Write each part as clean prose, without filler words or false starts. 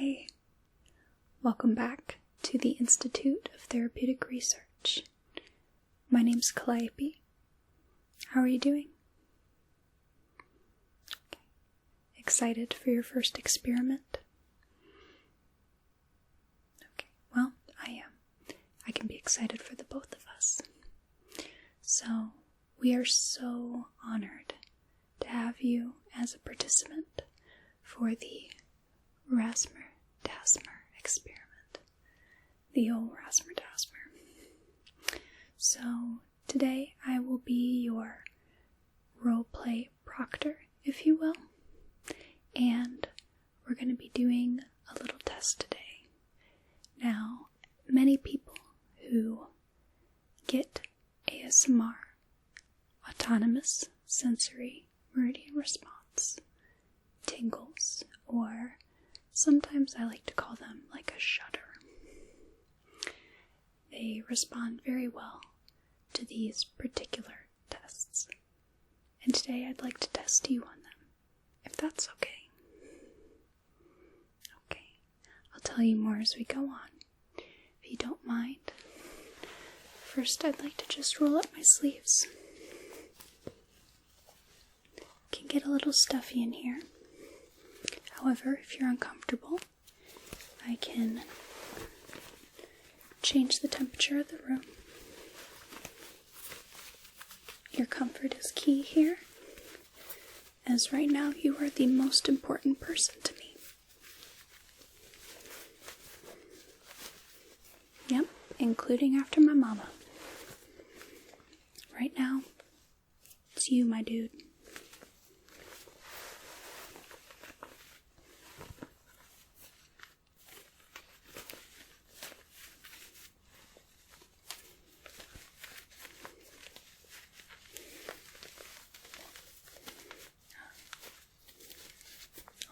Hey, welcome back to the Institute of Therapeutic Research. My name's Calliope. How are you doing? Okay. Excited for your first experiment? Okay, well, I am. I can be excited for the both of us. So, we are so honored to have you as a participant for the Rasmer-Dasmer experiment. The old Rasmer-Dasmer. So, today I will be your roleplay proctor, if you will, and we're going to be doing a little test today. Now, many people who get ASMR, autonomous sensory meridian response, tingles, or sometimes I like to call them like a shudder. They respond very well to these particular tests. And today I'd like to test you on them, if that's okay. Okay, I'll tell you more as we go on, if you don't mind. First, I'd like to just roll up my sleeves. Can get a little stuffy in here. However, if you're uncomfortable, I can change the temperature of the room. Your comfort is key here, as right now you are the most important person to me. Yep, including after my mama. Right now, it's you, my dude.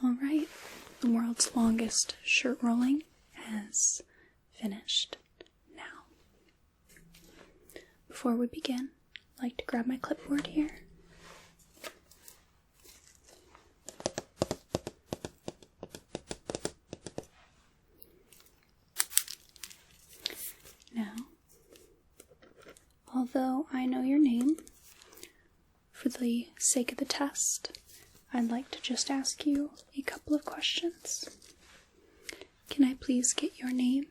Alright, the world's longest shirt rolling has finished now. Before we begin, I'd like to grab my clipboard here. Now, although I know your name, for the sake of the test, I'd like to just ask you a couple of questions. Can I please get your name,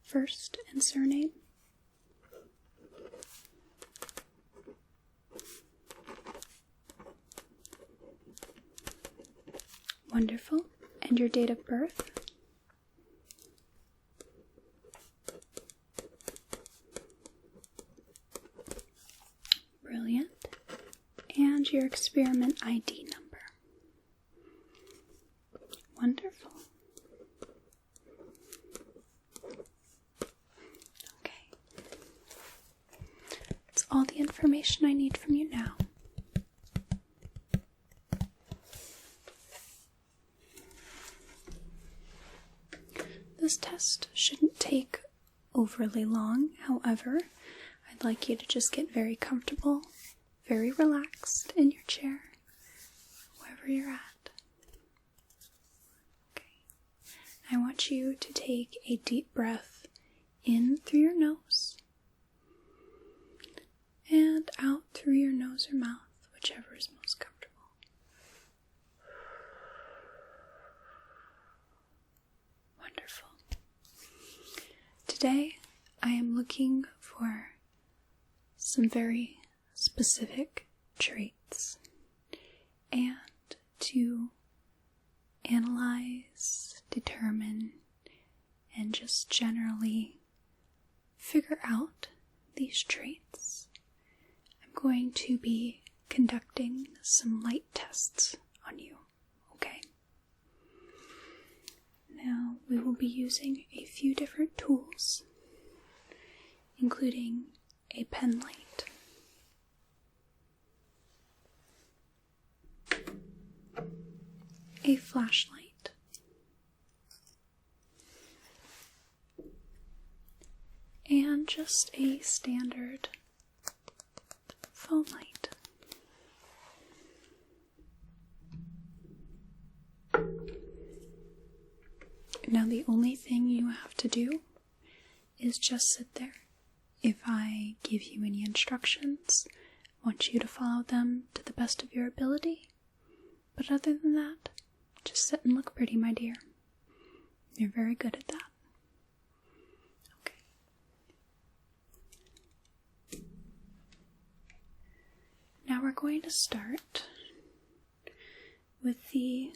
first and surname? Wonderful. And your date of birth? Brilliant. And your experiment ID number? Wonderful. Okay. That's all the information I need from you now. This test shouldn't take overly long. However, I'd like you to just get very comfortable, very relaxed in your chair, wherever you're at. I want you to take a deep breath in through your nose and out through your nose or mouth, whichever is most comfortable. Wonderful. Today, I am looking for some very specific traits and to analyze, determine, and just generally figure out these traits. I'm going to be conducting some light tests on you, okay? Now, we will be using a few different tools, including a pen light, a flashlight, and just a standard phone light. Now the only thing you have to do is just sit there. If I give you any instructions, I want you to follow them to the best of your ability. But other than that, just sit and look pretty, my dear. You're very good at that. Okay. Now we're going to start with the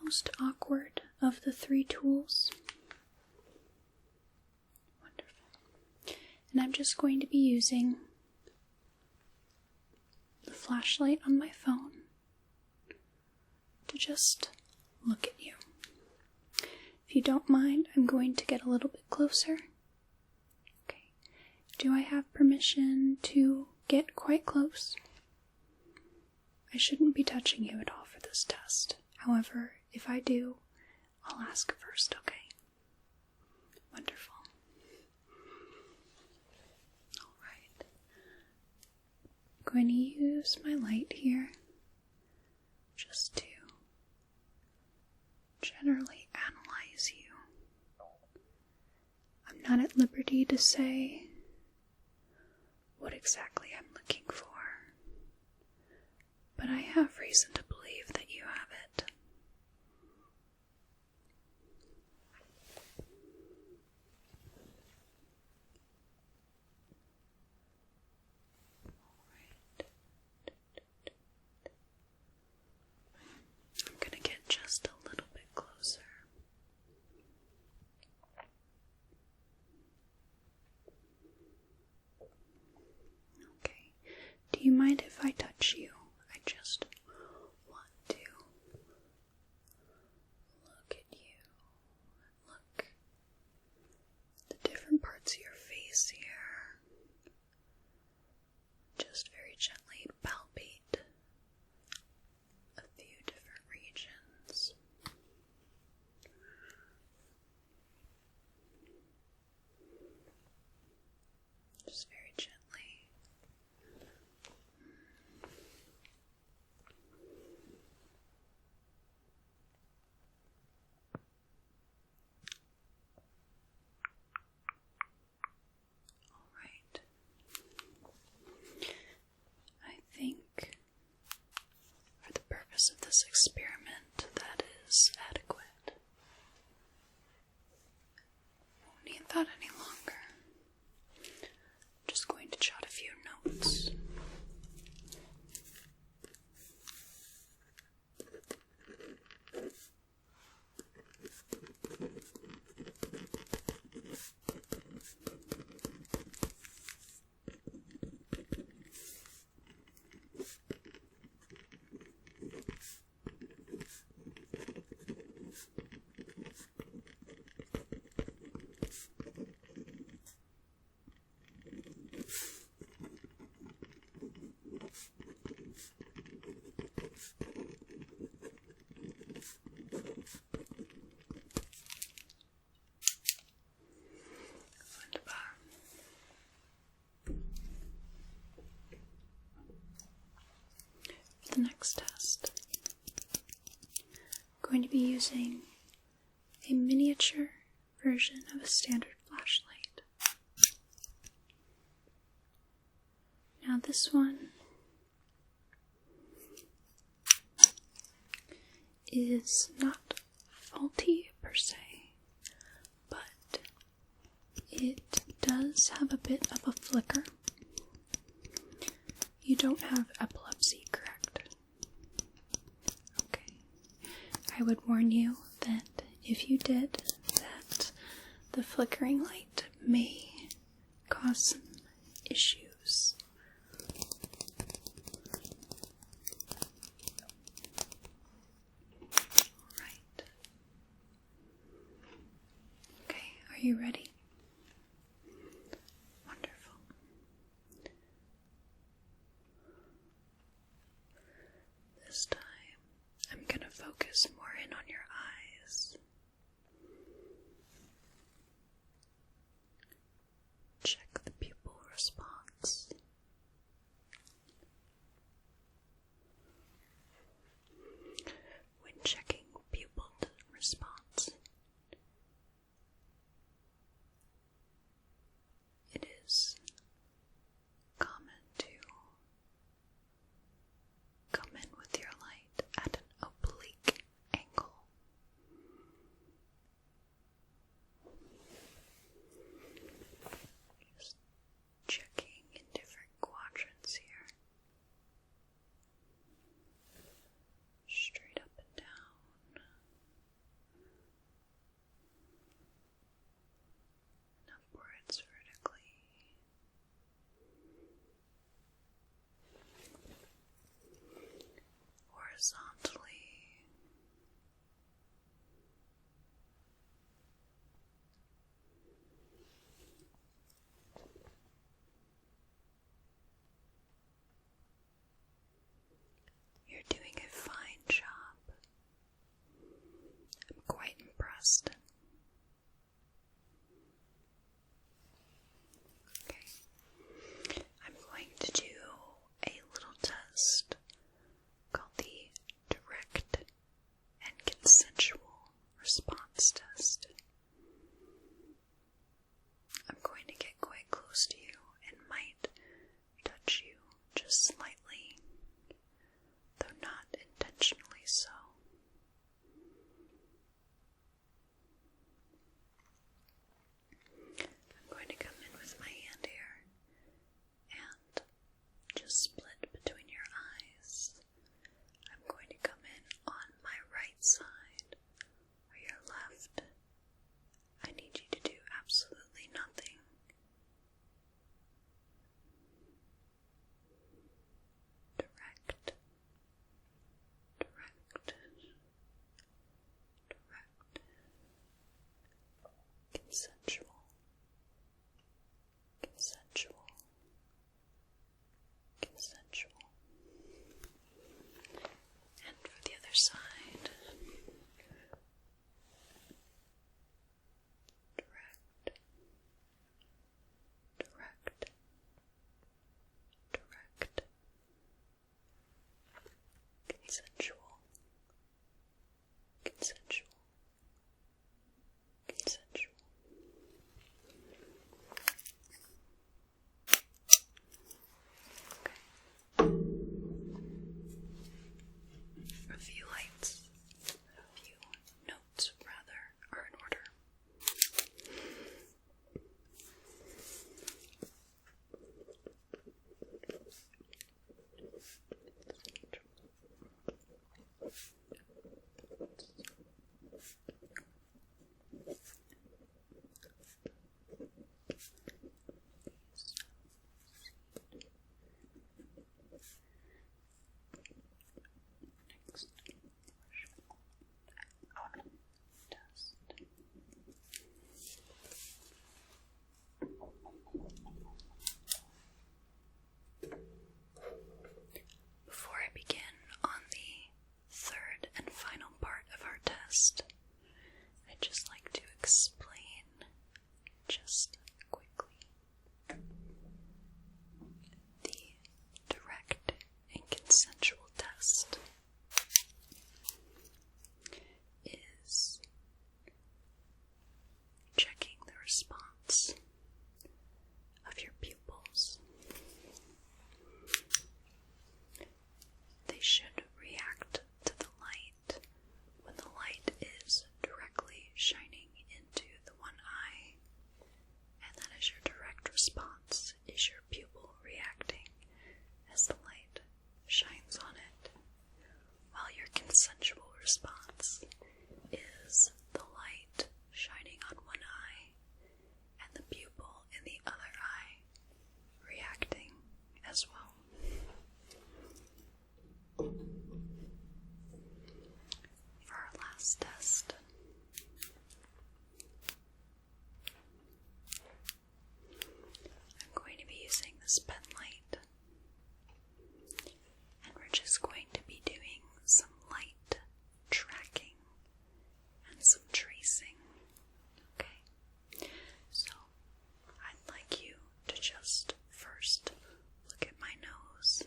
most awkward of the 3 tools. Wonderful. And I'm just going to be using the flashlight on my phone to just look at you. If you don't mind, I'm going to get a little bit closer. Okay. Do I have permission to get quite close? I shouldn't be touching you at all for this test. However, if I do, I'll ask first, okay? Wonderful. Alright. I'm going to use my light here just to generally analyze you. I'm not at liberty to say what exactly I'm looking for, but I have reason to believe that you have it. I'm going to get just a little bit closer. Okay. Do you mind if I touch you? I just want to look at you. Look at the different parts of your face here. Just very gently palpate a few different regions. Just very gently. All right. I think for the purpose of this experiment, that is adequate. Won't need that any longer. I'm just going to jot a few notes. For the next test, I'm going to be using a miniature version of a standard flashlight. Now this one is not faulty per se, but it does have a bit of a flicker. You don't have epilepsy, correct? Okay. I would warn you that if you did, that the flickering light may cause some issues. Alright. Okay, are you ready? Wonderful. This time, I'm gonna focus more in on your eyes. Check the pupil response. When checking pupil response, consensual, consensual, consensual. And for the other side, direct, direct, direct, consensual, consensual, consensual. A few lights, a few notes rather, are in order. Before I begin on the third and final part of our test, I'd just like to explain just quickly the direct and consensual test is checking the response of your pupils. They should react to the light when the light is directly shining into the one eye, and that is your direct response, is your pupil reacting as the light shines on it, while your consensual response is the light shining on one eye and the pupil in the other eye reacting as well. For our last test, I'm going to be using this pen light, and we're just going to be doing some light tracking and some tracing. Okay, so I'd like you to just first look at my nose,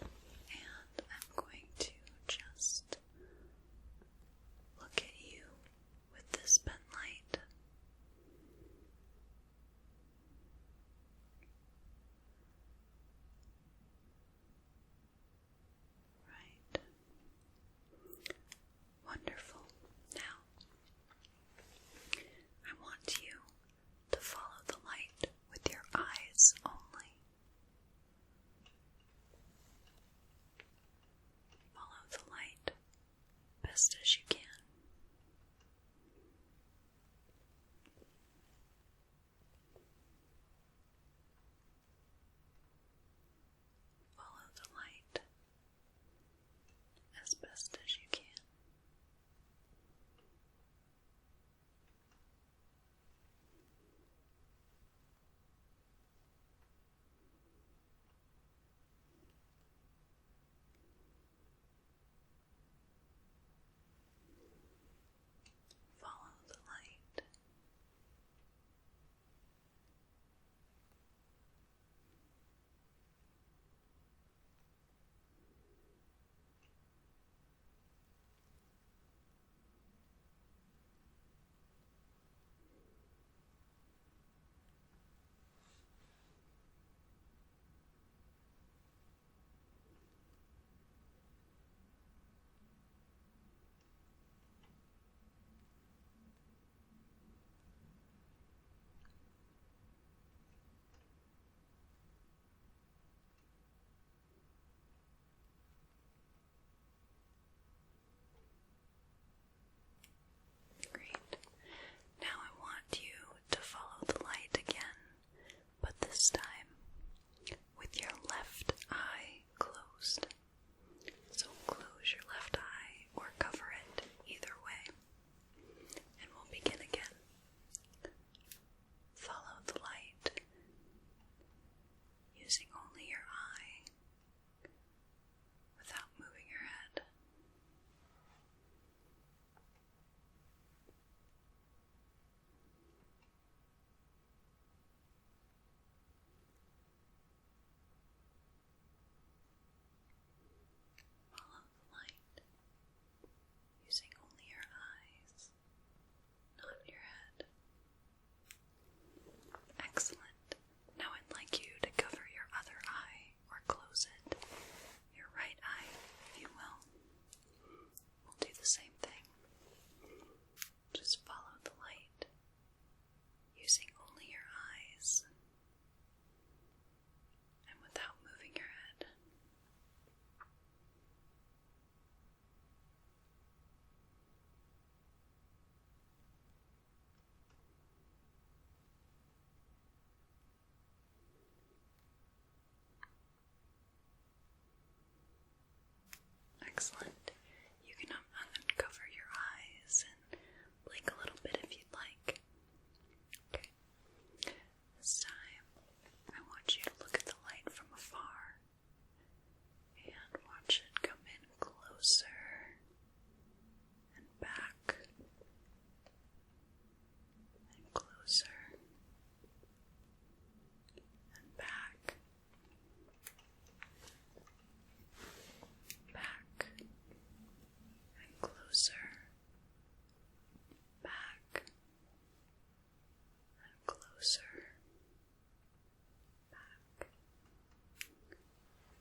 and I'm going to just look at you Excellent. You can uncover your eyes and blink a little bit if you'd like. Okay. This time, I want you to look at the light from afar and watch it come in closer and back and closer and back, back and closer, back and closer, back.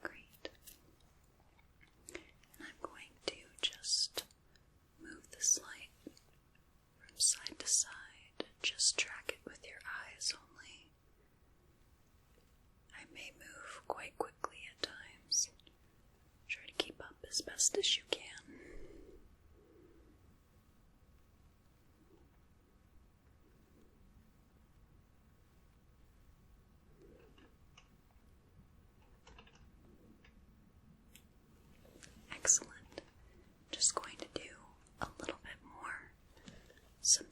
Great. And I'm going to just move this light from side to side. Just track it with your eyes only. I may move quite quickly at times. Try to keep up as best as you can. Excellent. Just going to do a little bit more. Some